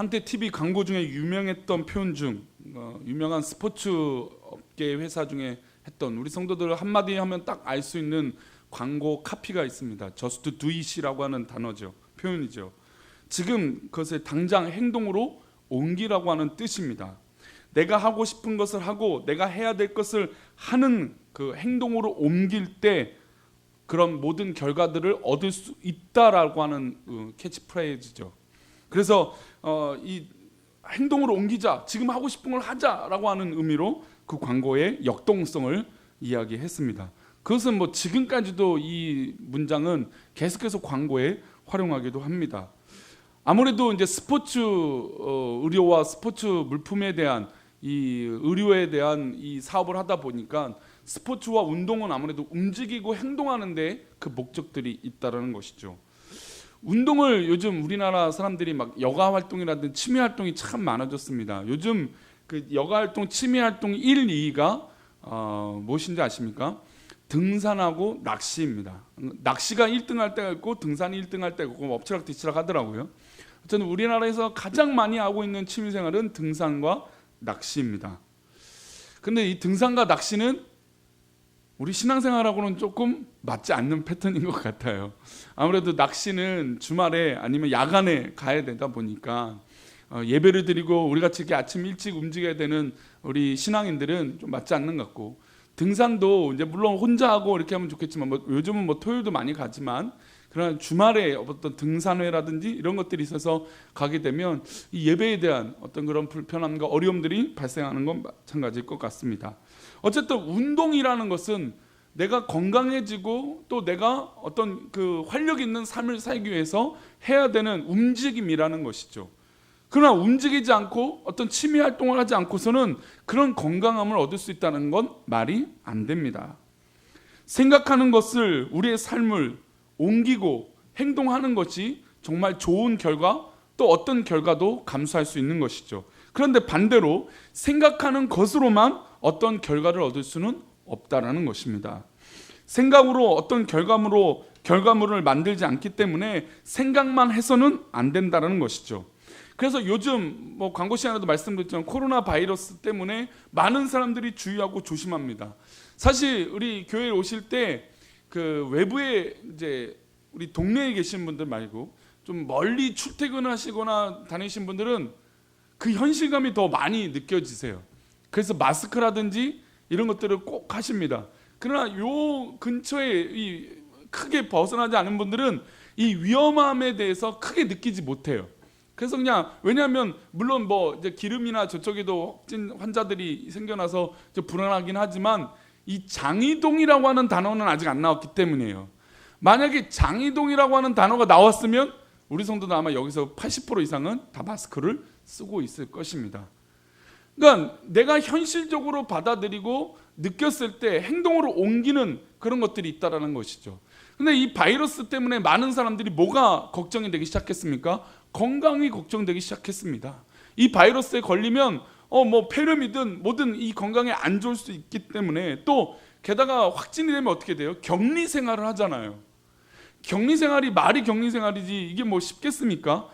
한때 TV 광고 중에 유명했던 표현 중 유명한 스포츠 업계 회사 중에 했던 우리 성도들 한마디 하면 딱 알 수 있는 광고 카피가 있습니다. Just do it이라고 하는 단어죠. 표현이죠. 지금 그것을 당장 행동으로 옮기라고 하는 뜻입니다. 내가 하고 싶은 것을 하고 내가 해야 될 것을 하는 그 행동으로 옮길 때 그런 모든 결과들을 얻을 수 있다라고 하는 캐치프레이즈죠. 그래서 이 행동으로 옮기자, 지금 하고 싶은 걸 하자라고 하는 의미로 그 광고의 역동성을 이야기했습니다. 그것은 뭐 지금까지도 이 문장은 계속해서 광고에 활용하기도 합니다. 아무래도 이제 스포츠 의료와 스포츠 물품에 대한 이 의료에 대한 이 사업을 하다 보니까 스포츠와 운동은 아무래도 움직이고 행동하는데 그 목적들이 있다라는 것이죠. 운동을 요즘 우리나라 사람들이 막 여가 활동이라든지 취미 활동이 참 많아졌습니다. 요즘 그 여가 활동, 취미 활동 1, 2가 무엇인지 아십니까? 등산하고 낚시입니다. 낚시가 1등할 때가 있고 등산이 1등할 때가 있고 엎치락뒤치락 하더라고요. 저는 우리나라에서 가장 많이 하고 있는 취미생활은 등산과 낚시입니다. 근데 이 등산과 낚시는 우리 신앙생활하고는 조금 맞지 않는 패턴인 것 같아요. 아무래도 낚시는 주말에 아니면 야간에 가야 되다 보니까 예배를 드리고 우리 같이 이렇게 아침 일찍 움직여야 되는 우리 신앙인들은 좀 맞지 않는 것 같고, 등산도 이제 물론 혼자 하고 이렇게 하면 좋겠지만 요즘은 토요일도 많이 가지만 그러나 주말에 어떤 등산회라든지 이런 것들이 있어서 가게 되면 이 예배에 대한 어떤 그런 불편함과 어려움들이 발생하는 건 마찬가지일 것 같습니다. 어쨌든 운동이라는 것은 내가 건강해지고 또 내가 어떤 그 활력 있는 삶을 살기 위해서 해야 되는 움직임이라는 것이죠. 그러나 움직이지 않고 어떤 취미 활동을 하지 않고서는 그런 건강함을 얻을 수 있다는 건 말이 안 됩니다. 생각하는 것을 우리의 삶을 옮기고 행동하는 것이 정말 좋은 결과 또 어떤 결과도 감수할 수 있는 것이죠. 그런데 반대로 생각하는 것으로만 어떤 결과를 얻을 수는 없다라는 것입니다. 생각으로 어떤 결과물을 만들지 않기 때문에 생각만 해서는 안 된다는 것이죠. 그래서 요즘 광고 시간에도 말씀드렸지만 코로나 바이러스 때문에 많은 사람들이 주의하고 조심합니다. 사실 우리 교회에 오실 때 그 외부에 이제 우리 동네에 계신 분들 말고 좀 멀리 출퇴근하시거나 다니신 분들은 그 현실감이 더 많이 느껴지세요. 그래서 마스크라든지 이런 것들을 꼭 하십니다. 그러나 요 근처에 이 크게 벗어나지 않은 분들은 이 위험함에 대해서 크게 느끼지 못해요. 그래서 그냥, 왜냐하면 물론 이제 기름이나 저쪽에도 확진 환자들이 생겨나서 불안하긴 하지만 이 장이동이라고 하는 단어는 아직 안 나왔기 때문이에요. 만약에 장이동이라고 하는 단어가 나왔으면 우리 성도는 아마 여기서 80% 이상은 다 마스크를 쓰고 있을 것입니다. 그러니까 내가 현실적으로 받아들이고 느꼈을 때 행동으로 옮기는 그런 것들이 있다라는 것이죠. 근데 이 바이러스 때문에 많은 사람들이 뭐가 걱정이 되기 시작했습니까? 건강이 걱정되기 시작했습니다. 이 바이러스에 걸리면 폐렴이든 뭐든 이 건강에 안 좋을 수 있기 때문에, 또 게다가 확진이 되면 어떻게 돼요? 격리 생활을 하잖아요. 격리 생활이 말이 격리 생활이지 이게 쉽겠습니까?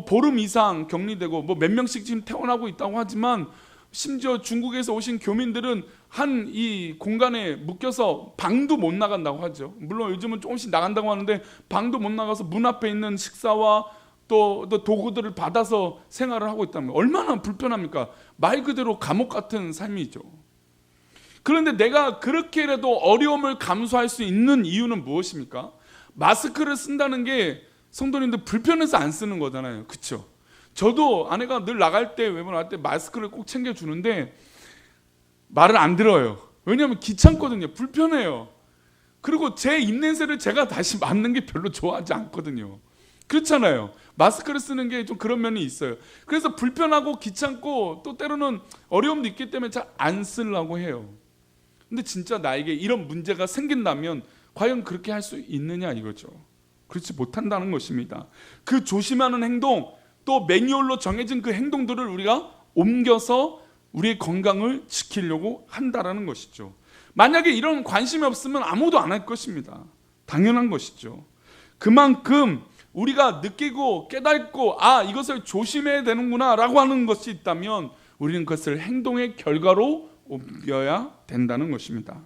보름 이상 격리되고 몇 명씩 지금 퇴원하고 있다고 하지만 심지어 중국에서 오신 교민들은 한 이 공간에 묶여서 방도 못 나간다고 하죠. 물론 요즘은 조금씩 나간다고 하는데 방도 못 나가서 문 앞에 있는 식사와 또 도구들을 받아서 생활을 하고 있다는 거예요. 얼마나 불편합니까? 말 그대로 감옥 같은 삶이죠. 그런데 내가 그렇게라도 어려움을 감수할 수 있는 이유는 무엇입니까? 마스크를 쓴다는 게 성도님들 불편해서 안 쓰는 거잖아요. 그렇죠? 저도 아내가 늘 나갈 때, 외부 나갈 때 마스크를 꼭 챙겨주는데 말을 안 들어요. 왜냐하면 귀찮거든요. 불편해요. 그리고 제 입냄새를 제가 다시 맡는 게 별로 좋아하지 않거든요. 그렇잖아요. 마스크를 쓰는 게 좀 그런 면이 있어요. 그래서 불편하고 귀찮고 또 때로는 어려움도 있기 때문에 잘 안 쓰려고 해요. 근데 진짜 나에게 이런 문제가 생긴다면 과연 그렇게 할 수 있느냐 이거죠. 그렇지 못한다는 것입니다. 그 조심하는 행동, 또 매뉴얼로 정해진 그 행동들을 우리가 옮겨서 우리의 건강을 지키려고 한다라는 것이죠. 만약에 이런 관심이 없으면 아무도 안 할 것입니다. 당연한 것이죠. 그만큼 우리가 느끼고 깨닫고 이것을 조심해야 되는구나 라고 하는 것이 있다면 우리는 그것을 행동의 결과로 옮겨야 된다는 것입니다.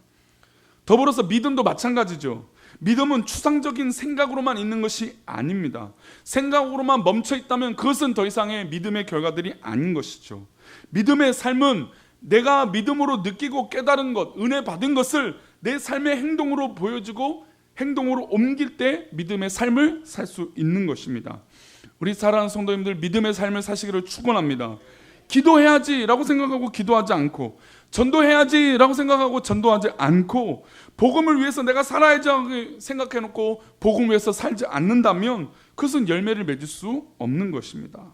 더불어서 믿음도 마찬가지죠. 믿음은 추상적인 생각으로만 있는 것이 아닙니다. 생각으로만 멈춰 있다면 그것은 더 이상의 믿음의 결과들이 아닌 것이죠. 믿음의 삶은 내가 믿음으로 느끼고 깨달은 것, 은혜 받은 것을 내 삶의 행동으로 보여주고 행동으로 옮길 때 믿음의 삶을 살 수 있는 것입니다. 우리 사랑하는 성도님들, 믿음의 삶을 사시기를 축원합니다. 기도해야지라고 생각하고 기도하지 않고, 전도해야지라고 생각하고 전도하지 않고, 복음을 위해서 내가 살아야지 생각해놓고 복음을 위해서 살지 않는다면 그것은 열매를 맺을 수 없는 것입니다.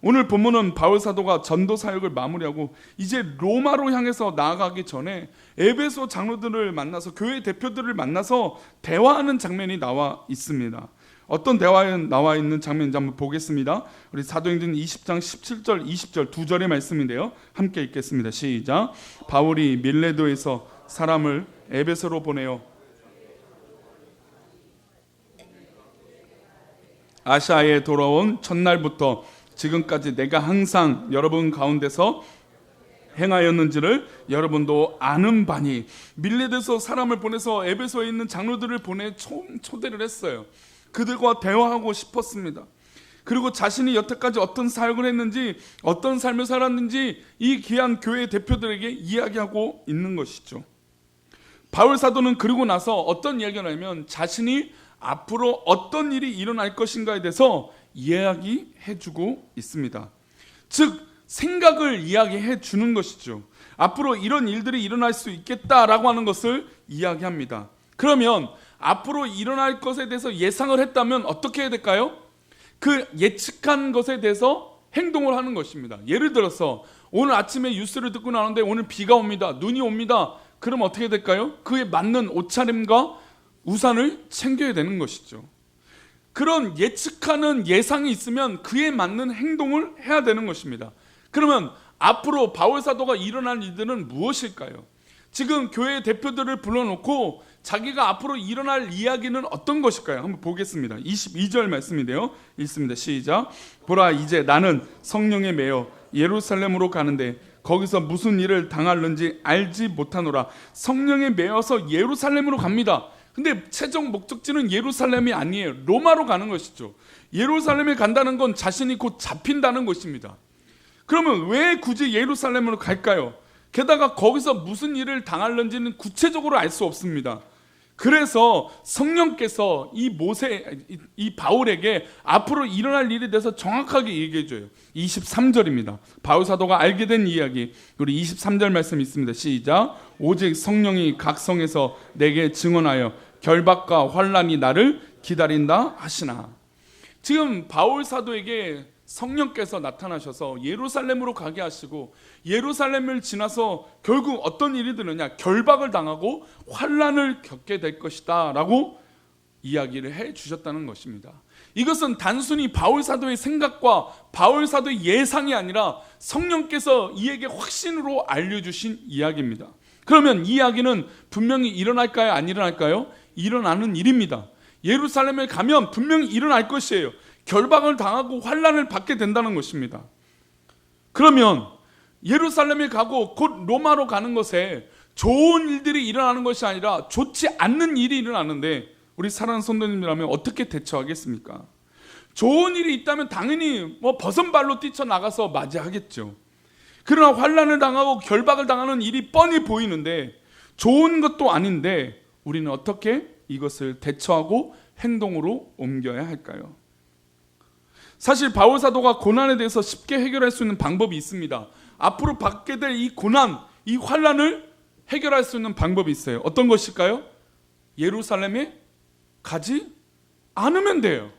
오늘 본문은 바울 사도가 전도 사역을 마무리하고 이제 로마로 향해서 나아가기 전에 에베소 장로들을 만나서, 교회 대표들을 만나서 대화하는 장면이 나와 있습니다. 어떤 대화에 나와 있는 장면인지 한번 보겠습니다. 우리 사도행전 20장 17절 20절 두 절의 말씀인데요, 함께 읽겠습니다. 시작. 바울이 밀레도에서 사람을 에베소로 보내어 아시아에 돌아온 첫날부터 지금까지 내가 항상 여러분 가운데서 행하였는지를 여러분도 아는 바니, 밀레도에서 사람을 보내서 에베소에 있는 장로들을 보내 초대를 했어요. 그들과 대화하고 싶었습니다. 그리고 자신이 여태까지 어떤 사역을 했는지, 어떤 삶을 살았는지 이 귀한 교회 대표들에게 이야기하고 있는 것이죠. 바울 사도는 그러고 나서 어떤 이야기를 하냐면 자신이 앞으로 어떤 일이 일어날 것인가에 대해서 이야기해주고 있습니다. 즉 생각을 이야기해 주는 것이죠. 앞으로 이런 일들이 일어날 수 있겠다라고 하는 것을 이야기합니다. 그러면 앞으로 일어날 것에 대해서 예상을 했다면 어떻게 해야 될까요? 그 예측한 것에 대해서 행동을 하는 것입니다. 예를 들어서 오늘 아침에 뉴스를 듣고 나오는데 오늘 비가 옵니다, 눈이 옵니다. 그럼 어떻게 될까요? 그에 맞는 옷차림과 우산을 챙겨야 되는 것이죠. 그런 예측하는 예상이 있으면 그에 맞는 행동을 해야 되는 것입니다. 그러면 앞으로 바울 사도가 일어날 일들은 무엇일까요? 지금 교회 대표들을 불러놓고 자기가 앞으로 일어날 이야기는 어떤 것일까요? 한번 보겠습니다. 22절 말씀인데요, 읽습니다. 시작. 보라, 이제 나는 성령에 매여 예루살렘으로 가는데 거기서 무슨 일을 당할는지 알지 못하노라. 성령에 매여서 예루살렘으로 갑니다. 근데 최종 목적지는 예루살렘이 아니에요. 로마로 가는 것이죠. 예루살렘에 간다는 건 자신이 곧 잡힌다는 것입니다. 그러면 왜 굳이 예루살렘으로 갈까요? 게다가 거기서 무슨 일을 당할는지는 구체적으로 알 수 없습니다. 그래서 성령께서 이 바울에게 앞으로 일어날 일에 대해서 정확하게 얘기해줘요. 23절입니다. 바울 사도가 알게 된 이야기, 우리 23절 말씀 있습니다. 시작. 오직 성령이 각 성에서 내게 증언하여 결박과 환난이 나를 기다린다 하시나. 지금 바울 사도에게 성령께서 나타나셔서 예루살렘으로 가게 하시고, 예루살렘을 지나서 결국 어떤 일이 되느냐, 결박을 당하고 환난을 겪게 될 것이다 라고 이야기를 해 주셨다는 것입니다. 이것은 단순히 바울 사도의 생각과 바울 사도의 예상이 아니라 성령께서 이에게 확신으로 알려주신 이야기입니다. 그러면 이 이야기는 분명히 일어날까요? 안 일어날까요? 일어나는 일입니다. 예루살렘에 가면 분명히 일어날 것이에요. 결박을 당하고 환난을 받게 된다는 것입니다. 그러면 예루살렘에 가고 곧 로마로 가는 것에 좋은 일들이 일어나는 것이 아니라 좋지 않는 일이 일어나는데 우리 사랑하는 성도님이라면 어떻게 대처하겠습니까? 좋은 일이 있다면 당연히 버선발로 뛰쳐나가서 맞이하겠죠. 그러나 환난을 당하고 결박을 당하는 일이 뻔히 보이는데 좋은 것도 아닌데 우리는 어떻게 이것을 대처하고 행동으로 옮겨야 할까요? 사실 바울 사도가 고난에 대해서 쉽게 해결할 수 있는 방법이 있습니다. 앞으로 받게 될 이 고난, 이 환난을 해결할 수 있는 방법이 있어요. 어떤 것일까요? 예루살렘에 가지 않으면 돼요.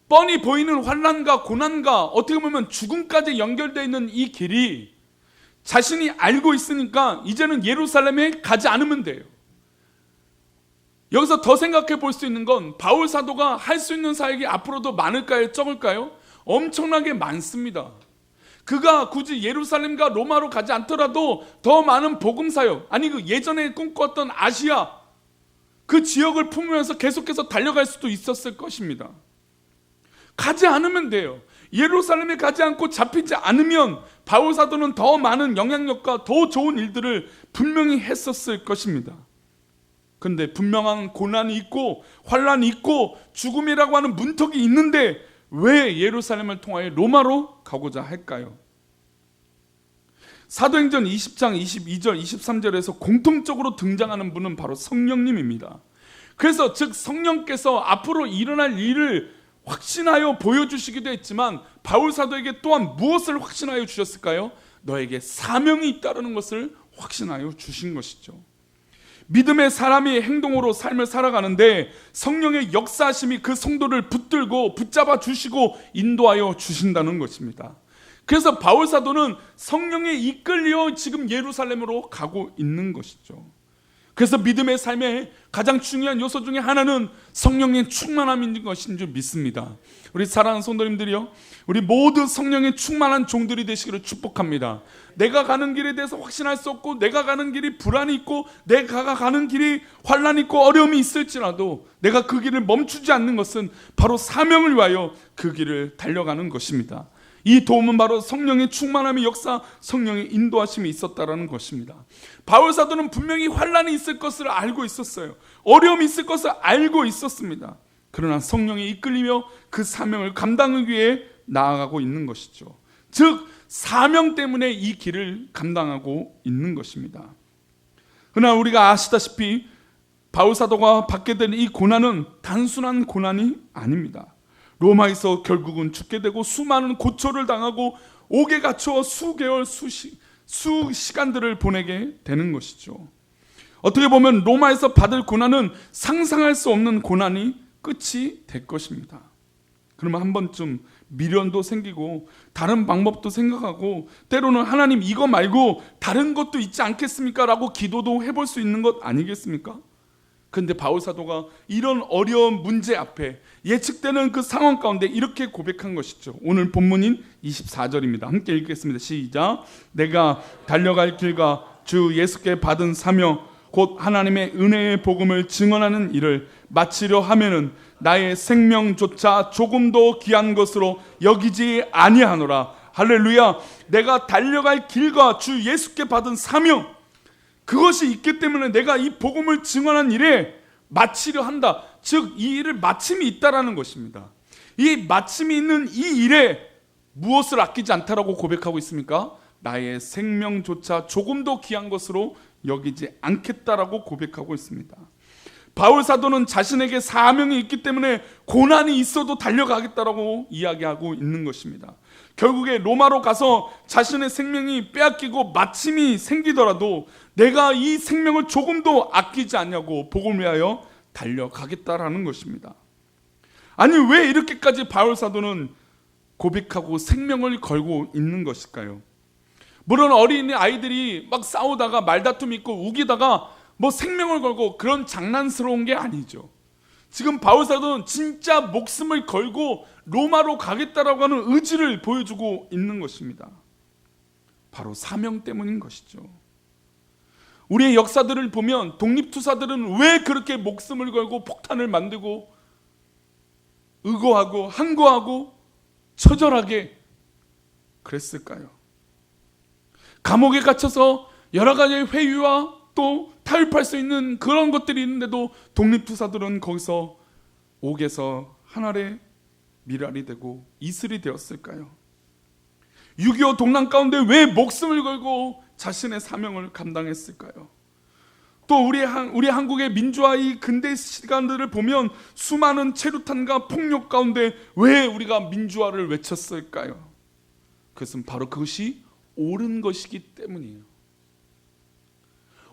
뻔히 보이는 환난과 고난과 어떻게 보면 죽음까지 연결되어 있는 이 길이 자신이 알고 있으니까 이제는 예루살렘에 가지 않으면 돼요. 여기서 더 생각해 볼 수 있는 건 바울 사도가 할 수 있는 사역이 앞으로도 많을까요? 적을까요? 엄청나게 많습니다. 그가 굳이 예루살렘과 로마로 가지 않더라도 더 많은 복음 사역, 아니 그 예전에 꿈꿨던 아시아, 그 지역을 품으면서 계속해서 달려갈 수도 있었을 것입니다. 가지 않으면 돼요. 예루살렘에 가지 않고 잡히지 않으면 바울 사도는 더 많은 영향력과 더 좋은 일들을 분명히 했었을 것입니다. 그런데 분명한 고난이 있고 환란이 있고 죽음이라고 하는 문턱이 있는데 왜 예루살렘을 통하여 로마로 가고자 할까요? 사도행전 20장 22절 23절에서 공통적으로 등장하는 분은 바로 성령님입니다. 그래서 즉 성령께서 앞으로 일어날 일을 확신하여 보여주시기도 했지만 바울 사도에게 또한 무엇을 확신하여 주셨을까요? 너에게 사명이 있다는 것을 확신하여 주신 것이죠. 믿음의 사람이 행동으로 삶을 살아가는데 성령의 역사하심이 그 성도를 붙들고 붙잡아 주시고 인도하여 주신다는 것입니다. 그래서 바울 사도는 성령에 이끌려 지금 예루살렘으로 가고 있는 것이죠. 그래서 믿음의 삶의 가장 중요한 요소 중에 하나는 성령의 충만함인 것인 줄 믿습니다. 우리 사랑하는 성도님들이요, 우리 모두 성령의 충만한 종들이 되시기를 축복합니다. 내가 가는 길에 대해서 확신할 수 없고, 내가 가는 길이 불안이 있고, 내가 가는 길이 환란이 있고 어려움이 있을지라도 내가 그 길을 멈추지 않는 것은 바로 사명을 위하여 그 길을 달려가는 것입니다. 이 도움은 바로 성령의 충만함의 역사, 성령의 인도하심이 있었다라는 것입니다. 바울 사도는 분명히 환란이 있을 것을 알고 있었어요. 어려움이 있을 것을 알고 있었습니다. 그러나 성령에 이끌리며 그 사명을 감당하기 위해 나아가고 있는 것이죠. 즉 사명 때문에 이 길을 감당하고 있는 것입니다. 그러나 우리가 아시다시피 바울 사도가 받게 된 이 고난은 단순한 고난이 아닙니다. 로마에서 결국은 죽게 되고 수많은 고초를 당하고 옥에 갇혀 수개월 수시간들을 보내게 되는 것이죠. 어떻게 보면 로마에서 받을 고난은 상상할 수 없는 고난이 끝이 될 것입니다. 그러면 한 번쯤 미련도 생기고 다른 방법도 생각하고 때로는 하나님 이거 말고 다른 것도 있지 않겠습니까? 라고 기도도 해볼 수 있는 것 아니겠습니까? 그런데 바울 사도가 이런 어려운 문제 앞에 예측되는 그 상황 가운데 이렇게 고백한 것이죠. 오늘 본문인 24절입니다. 함께 읽겠습니다. 시작. 내가 달려갈 길과 주 예수께 받은 사명 곧 하나님의 은혜의 복음을 증언하는 일을 마치려 하면은 나의 생명조차 조금도 귀한 것으로 여기지 아니하노라. 할렐루야. 내가 달려갈 길과 주 예수께 받은 사명, 그것이 있기 때문에 내가 이 복음을 증언한 일에 마치려 한다. 즉 이 일을 마침이 있다라는 것입니다. 이 마침이 있는 이 일에 무엇을 아끼지 않다라고 고백하고 있습니까? 나의 생명조차 조금도 귀한 것으로 여기지 않겠다라고 고백하고 있습니다. 바울 사도는 자신에게 사명이 있기 때문에 고난이 있어도 달려가겠다라고 이야기하고 있는 것입니다. 결국에 로마로 가서 자신의 생명이 빼앗기고 마침이 생기더라도 내가 이 생명을 조금도 아끼지 않냐고 복음을 위하여 달려가겠다라는 것입니다. 아니 왜 이렇게까지 바울 사도는 고백하고 생명을 걸고 있는 것일까요? 물론 어린 아이들이 막 싸우다가 말다툼이 있고 우기다가 뭐 생명을 걸고 그런 장난스러운 게 아니죠. 지금 바울 사도는 진짜 목숨을 걸고 로마로 가겠다라고 하는 의지를 보여주고 있는 것입니다. 바로 사명 때문인 것이죠. 우리의 역사들을 보면 독립투사들은 왜 그렇게 목숨을 걸고 폭탄을 만들고 의거하고 항거하고 처절하게 그랬을까요? 감옥에 갇혀서 여러 가지의 회유와 또 타협할 수 있는 그런 것들이 있는데도 독립투사들은 거기서 옥에서 한 알의 밀알이 되고 이슬이 되었을까요? 6.25 동란 가운데 왜 목숨을 걸고 자신의 사명을 감당했을까요? 또 우리 한국의 민주화의 근대 시간들을 보면 수많은 체류탄과 폭력 가운데 왜 우리가 민주화를 외쳤을까요? 그것은 바로 그것이 옳은 것이기 때문이에요.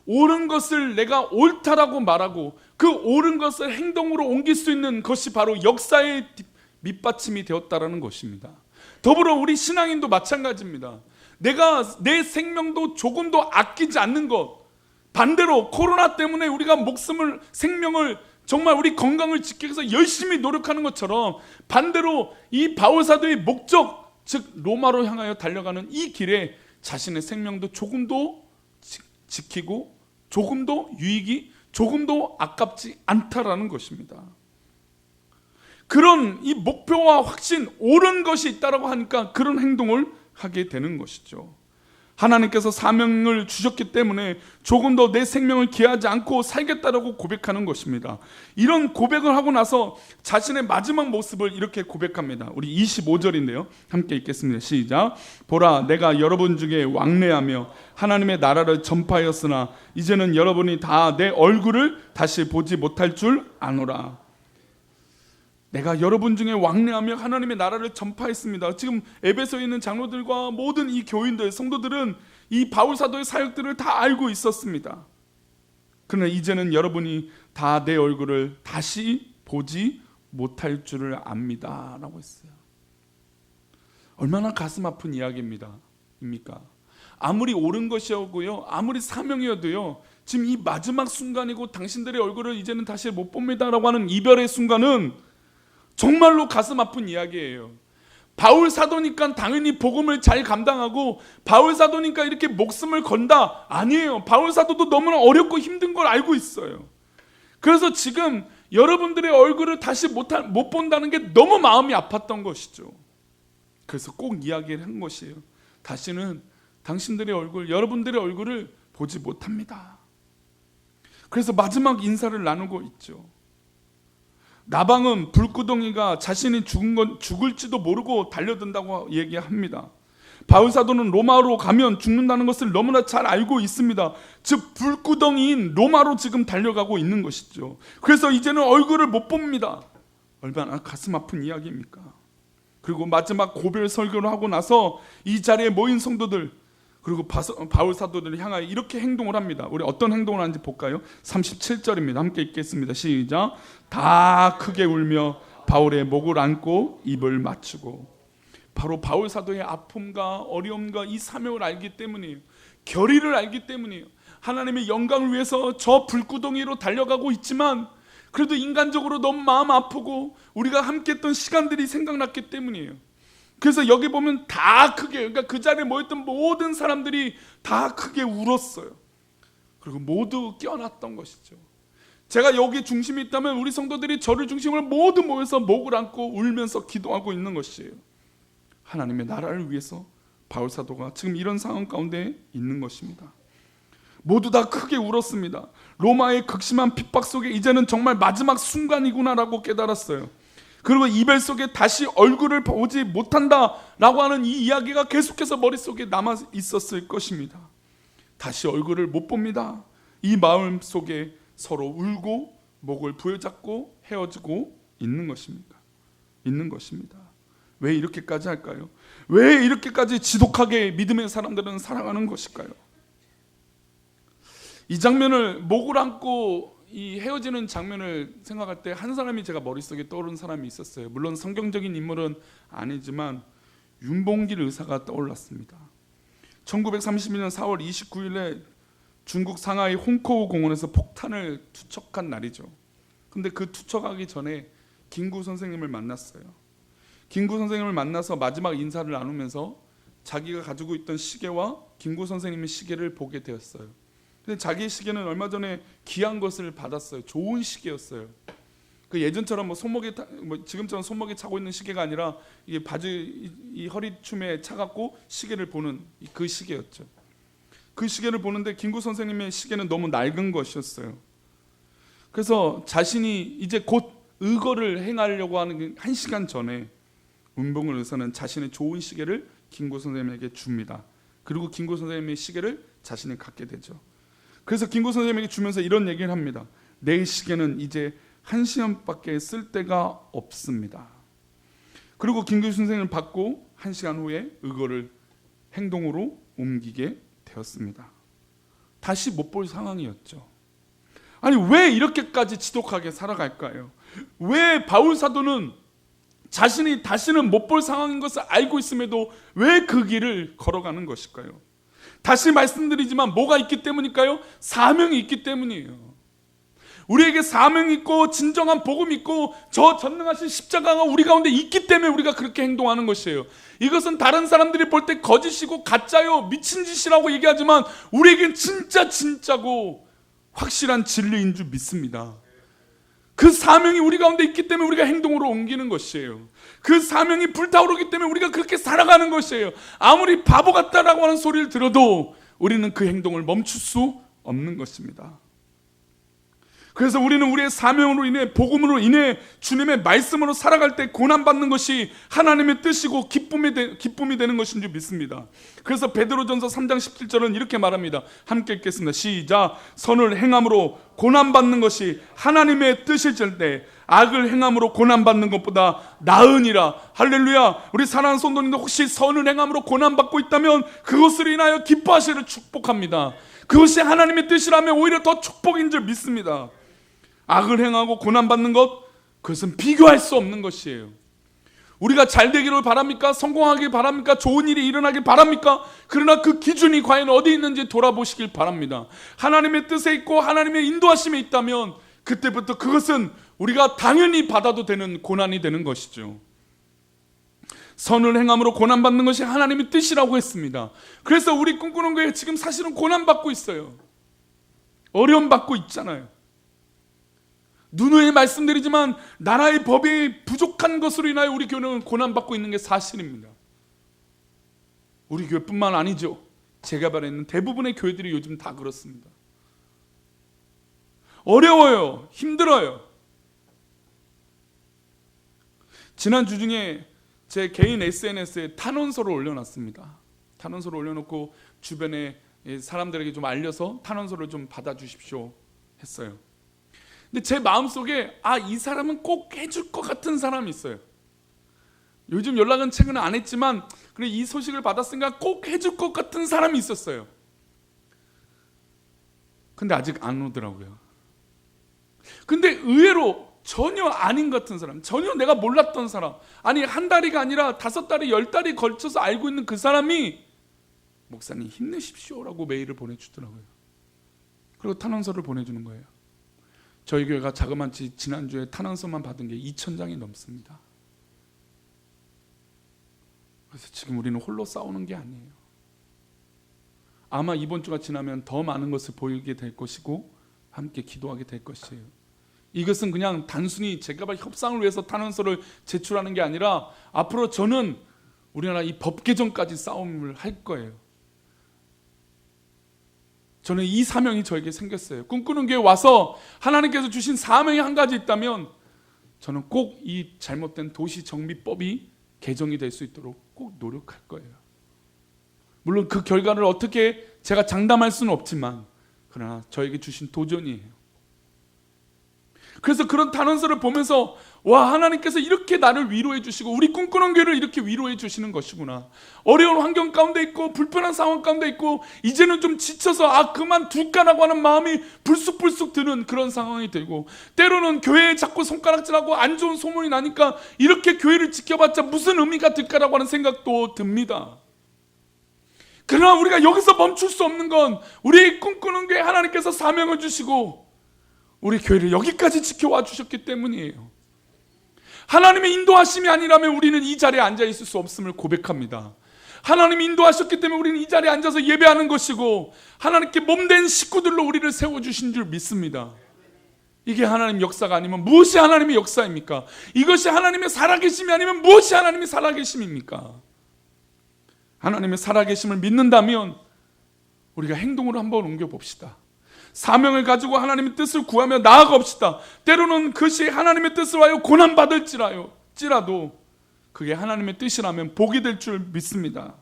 옳은 것을 내가 옳다라고 말하고 그 옳은 것을 행동으로 옮길 수 있는 것이 바로 역사의 밑받침이 되었다라는 것입니다. 더불어 우리 신앙인도 마찬가지입니다. 내가 내 생명도 조금도 아끼지 않는 것, 반대로 코로나 때문에 우리가 목숨을 생명을 정말 우리 건강을 지키기 위해서 열심히 노력하는 것처럼 반대로 이 바울 사도의 목적, 즉 로마로 향하여 달려가는 이 길에 자신의 생명도 조금도 지키고 조금도 유익이 조금도 아깝지 않다라는 것입니다. 그런 이 목표와 확신, 옳은 것이 있다라고 하니까 그런 행동을 하게 되는 것이죠. 하나님께서 사명을 주셨기 때문에 조금 더 내 생명을 기하지 않고 살겠다라고 고백하는 것입니다. 이런 고백을 하고 나서 자신의 마지막 모습을 이렇게 고백합니다. 우리 25절인데요. 함께 읽겠습니다. 시작. 보라, 내가 여러분 중에 왕래하며 하나님의 나라를 전파하였으나 이제는 여러분이 다 내 얼굴을 다시 보지 못할 줄 아노라. 내가 여러분 중에 왕래하며 하나님의 나라를 전파했습니다. 지금 에베소에 있는 장로들과 모든 이 교인들, 성도들은 이 바울 사도의 사역들을 다 알고 있었습니다. 그러나 이제는 여러분이 다 내 얼굴을 다시 보지 못할 줄을 압니다 라고 했어요. 얼마나 가슴 아픈 이야기입니까? 아무리 옳은 것이었고요, 아무리 사명이어도요, 지금 이 마지막 순간이고 당신들의 얼굴을 이제는 다시 못 봅니다 라고 하는 이별의 순간은 정말로 가슴 아픈 이야기예요. 바울 사도니까 당연히 복음을 잘 감당하고 바울 사도니까 이렇게 목숨을 건다? 아니에요. 바울 사도도 너무나 어렵고 힘든 걸 알고 있어요. 그래서 지금 여러분들의 얼굴을 다시 못 본다는 게 너무 마음이 아팠던 것이죠. 그래서 꼭 이야기를 한 것이에요. 다시는 당신들의 얼굴, 여러분들의 얼굴을 보지 못합니다. 그래서 마지막 인사를 나누고 있죠. 나방은 불구덩이가 자신이 죽을지도 모르고 달려든다고 얘기합니다. 바울 사도는 로마로 가면 죽는다는 것을 너무나 잘 알고 있습니다. 즉 불구덩이인 로마로 지금 달려가고 있는 것이죠. 그래서 이제는 얼굴을 못 봅니다. 얼마나 가슴 아픈 이야기입니까? 그리고 마지막 고별 설교를 하고 나서 이 자리에 모인 성도들, 그리고 바울 사도들을 향하여 이렇게 행동을 합니다. 우리 어떤 행동을 하는지 볼까요? 37절입니다. 함께 읽겠습니다. 시작. 다 크게 울며 바울의 목을 안고 입을 맞추고. 바로 바울 사도의 아픔과 어려움과 이 사명을 알기 때문이에요. 결의를 알기 때문이에요. 하나님의 영광을 위해서 저 불구덩이로 달려가고 있지만 그래도 인간적으로 너무 마음 아프고 우리가 함께 했던 시간들이 생각났기 때문이에요. 그래서 여기 보면 다 크게, 그러니까 그 자리에 모였던 모든 사람들이 다 크게 울었어요. 그리고 모두 깨어났던 것이죠. 제가 여기 중심이 있다면 우리 성도들이 저를 중심으로 모두 모여서 목을 안고 울면서 기도하고 있는 것이에요. 하나님의 나라를 위해서 바울 사도가 지금 이런 상황 가운데 있는 것입니다. 모두 다 크게 울었습니다. 로마의 극심한 핍박 속에 이제는 정말 마지막 순간이구나라고 깨달았어요. 그리고 이별 속에 다시 얼굴을 보지 못한다라고 하는 이 이야기가 계속해서 머릿속에 남아 있었을 것입니다. 다시 얼굴을 못 봅니다. 이 마음 속에 서로 울고 목을 부여잡고 헤어지고 있는 것입니다. 왜 이렇게까지 할까요? 왜 이렇게까지 지독하게 믿음의 사람들은 살아가는 것일까요? 이 장면을 목을 안고 이 헤어지는 장면을 생각할 때 한 사람이 제가 머릿속에 떠오른 사람이 있었어요. 물론 성경적인 인물은 아니지만 윤봉길 의사가 떠올랐습니다. 1932년 4월 29일에 중국 상하이 홍코우 공원에서 폭탄을 투척한 날이죠. 근데 그 투척하기 전에 김구 선생님을 만났어요. 김구 선생님을 만나서 마지막 인사를 나누면서 자기가 가지고 있던 시계와 김구 선생님의 시계를 보게 되었어요. 근데 자기의 시계는 얼마 전에 귀한 것을 받았어요. 좋은 시계였어요. 그 예전처럼 지금처럼 손목에 차고 있는 시계가 아니라 이게 바지 이 허리춤에 차갖고 시계를 보는 그 시계였죠. 그 시계를 보는데 김구 선생님의 시계는 너무 낡은 것이었어요. 그래서 자신이 이제 곧 의거를 행하려고 하는 1시간 전에 문봉을 의사는 자신의 좋은 시계를 김구 선생님에게 줍니다. 그리고 김구 선생님의 시계를 자신이 갖게 되죠. 그래서 김구 선생님에게 주면서 이런 얘기를 합니다. 내 시계는 이제 1시간밖에 쓸 데가 없습니다. 그리고 김구 선생님을 받고 1시간 후에 의거를 행동으로 옮기게 되었습니다. 다시 못 볼 상황이었죠. 아니 왜 이렇게까지 지독하게 살아갈까요? 왜 바울 사도는 자신이 다시는 못 볼 상황인 것을 알고 있음에도 왜 그 길을 걸어가는 것일까요? 다시 말씀드리지만 뭐가 있기 때문일까요? 사명이 있기 때문이에요. 우리에게 사명이 있고 진정한 복음이 있고 저 전능하신 십자가가 우리 가운데 있기 때문에 우리가 그렇게 행동하는 것이에요. 이것은 다른 사람들이 볼 때 거짓이고 가짜요 미친 짓이라고 얘기하지만 우리에겐 진짜 진짜고 확실한 진리인 줄 믿습니다. 그 사명이 우리 가운데 있기 때문에 우리가 행동으로 옮기는 것이에요. 그 사명이 불타오르기 때문에 우리가 그렇게 살아가는 것이에요. 아무리 바보 같다라고 하는 소리를 들어도 우리는 그 행동을 멈출 수 없는 것입니다. 그래서 우리는 우리의 사명으로 인해, 복음으로 인해 주님의 말씀으로 살아갈 때 고난받는 것이 하나님의 뜻이고 기쁨이 되는 것인 줄 믿습니다. 그래서 베드로전서 3장 17절은 이렇게 말합니다. 함께 읽겠습니다. 시작. 선을 행함으로 고난받는 것이 하나님의 뜻일 때 악을 행함으로 고난받는 것보다 나으니라. 할렐루야. 우리 사랑하는 성도님들, 혹시 선을 행함으로 고난받고 있다면 그것을 인하여 기뻐하시기를 축복합니다. 그것이 하나님의 뜻이라면 오히려 더 축복인 줄 믿습니다. 악을 행하고 고난받는 것, 그것은 비교할 수 없는 것이에요. 우리가 잘 되기를 바랍니까? 성공하길 바랍니까? 좋은 일이 일어나길 바랍니까? 그러나 그 기준이 과연 어디 있는지 돌아보시길 바랍니다. 하나님의 뜻에 있고 하나님의 인도하심에 있다면 그때부터 그것은 우리가 당연히 받아도 되는 고난이 되는 것이죠. 선을 행함으로 고난받는 것이 하나님의 뜻이라고 했습니다. 그래서 우리 꿈꾸는 거에 지금 사실은 고난받고 있어요. 어려움 받고 있잖아요. 누누이 말씀드리지만 나라의 법이 부족한 것으로 인하여 우리 교회는 고난받고 있는 게 사실입니다. 우리 교회뿐만 아니죠. 제가 바라는 대부분의 교회들이 요즘 다 그렇습니다. 어려워요. 힘들어요. 지난주 중에 제 개인 SNS에 탄원서를 올려놨습니다. 탄원서를 올려놓고 주변에 사람들에게 좀 알려서 탄원서를 좀 받아주십시오 했어요. 근데 제 마음속에 이 사람은 꼭 해줄 것 같은 사람이 있어요. 요즘 연락은 최근에 안 했지만 그래, 이 소식을 받았으니까 꼭 해줄 것 같은 사람이 있었어요. 근데 아직 안 오더라고요. 근데 의외로 전혀 아닌 것 같은 사람, 전혀 내가 몰랐던 사람, 아니 한 달이가 아니라 5달이 10달이 걸쳐서 알고 있는 그 사람이 목사님 힘내십시오라고 메일을 보내주더라고요. 그리고 탄원서를 보내주는 거예요. 저희 교회가 자그마치 지난주에 탄원서만 받은 게 2,000장이 넘습니다. 그래서 지금 우리는 홀로 싸우는 게 아니에요. 아마 이번 주가 지나면 더 많은 것을 보이게 될 것이고 함께 기도하게 될 것이에요. 이것은 그냥 단순히 제가 협상을 위해서 탄원서를 제출하는 게 아니라 앞으로 저는 우리나라 이 법 개정까지 싸움을 할 거예요. 저는 이 사명이 저에게 생겼어요. 꿈꾸는 교회에 와서 하나님께서 주신 사명이 한 가지 있다면 저는 꼭 이 잘못된 도시정비법이 개정이 될 수 있도록 꼭 노력할 거예요. 물론 그 결과를 어떻게 제가 장담할 수는 없지만 그러나 저에게 주신 도전이에요. 그래서 그런 탄원서를 보면서 와, 하나님께서 이렇게 나를 위로해 주시고 우리 꿈꾸는 교회를 이렇게 위로해 주시는 것이구나. 어려운 환경 가운데 있고 불편한 상황 가운데 있고 이제는 좀 지쳐서 그만둘까라고 하는 마음이 불쑥불쑥 드는 그런 상황이 되고, 때로는 교회에 자꾸 손가락질하고 안 좋은 소문이 나니까 이렇게 교회를 지켜봤자 무슨 의미가 될까라고 하는 생각도 듭니다. 그러나 우리가 여기서 멈출 수 없는 건 우리 꿈꾸는 교회 하나님께서 사명을 주시고 우리 교회를 여기까지 지켜와 주셨기 때문이에요. 하나님의 인도하심이 아니라면 우리는 이 자리에 앉아 있을 수 없음을 고백합니다. 하나님이 인도하셨기 때문에 우리는 이 자리에 앉아서 예배하는 것이고 하나님께 몸된 식구들로 우리를 세워주신 줄 믿습니다. 이게 하나님 역사가 아니면 무엇이 하나님의 역사입니까? 이것이 하나님의 살아계심이 아니면 무엇이 하나님의 살아계심입니까? 하나님의 살아계심을 믿는다면 우리가 행동으로 한번 옮겨봅시다. 사명을 가지고 하나님의 뜻을 구하며 나아갑시다. 때로는 그것이 하나님의 뜻을 하여 고난받을지라도 그게 하나님의 뜻이라면 복이 될 줄 믿습니다.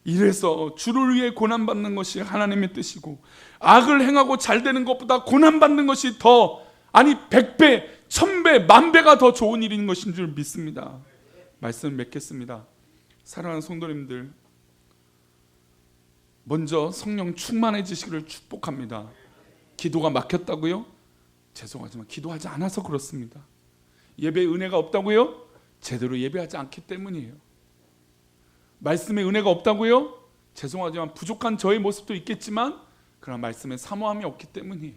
이래서 주를 위해 고난받는 것이 하나님의 뜻이고 악을 행하고 잘 되는 것보다 고난받는 것이 100배, 1000배, 10,000배가 더 좋은 일인 것인 줄 믿습니다. 말씀을 맺겠습니다. 사랑하는 성도님들, 먼저 성령 충만해지시기를 축복합니다. 기도가 막혔다고요? 죄송하지만 기도하지 않아서 그렇습니다. 예배에 은혜가 없다고요? 제대로 예배하지 않기 때문이에요. 말씀에 은혜가 없다고요? 죄송하지만 부족한 저의 모습도 있겠지만 그러나 말씀에 사모함이 없기 때문이에요.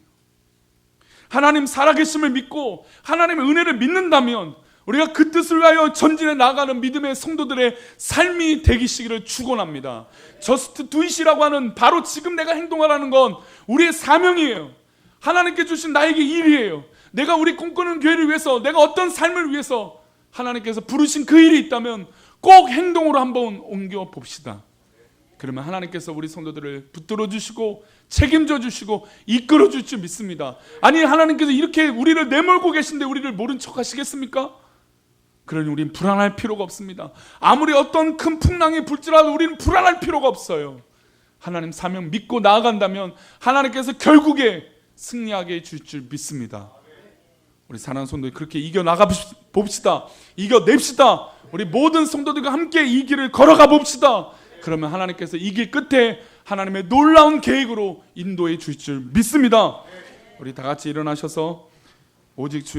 하나님 살아계심을 믿고 하나님의 은혜를 믿는다면 우리가 그 뜻을 위하여 전진해 나가는 믿음의 성도들의 삶이 되기시기를 축원합니다. 저스트 두잇이라고 하는 바로 지금 내가 행동하라는 건 우리의 사명이에요. 하나님께 주신 나에게 일이에요. 내가 우리 꿈꾸는 교회를 위해서, 내가 어떤 삶을 위해서 하나님께서 부르신 그 일이 있다면 꼭 행동으로 한번 옮겨 봅시다. 그러면 하나님께서 우리 성도들을 붙들어 주시고 책임져 주시고 이끌어 줄 줄 믿습니다. 아니, 하나님께서 이렇게 우리를 내몰고 계신데 우리를 모른 척 하시겠습니까? 그러니 우린 불안할 필요가 없습니다. 아무리 어떤 큰 풍랑이 불지라도 우리는 불안할 필요가 없어요. 하나님 사명 믿고 나아간다면 하나님께서 결국에 승리하게 해줄 줄 믿습니다. 우리 사랑하는 성도들 그렇게 이겨나가 봅시다. 이겨냅시다. 우리 모든 성도들과 함께 이 길을 걸어가 봅시다. 그러면 하나님께서 이 길 끝에 하나님의 놀라운 계획으로 인도해 주실 줄 믿습니다. 우리 다 같이 일어나셔서 오직 주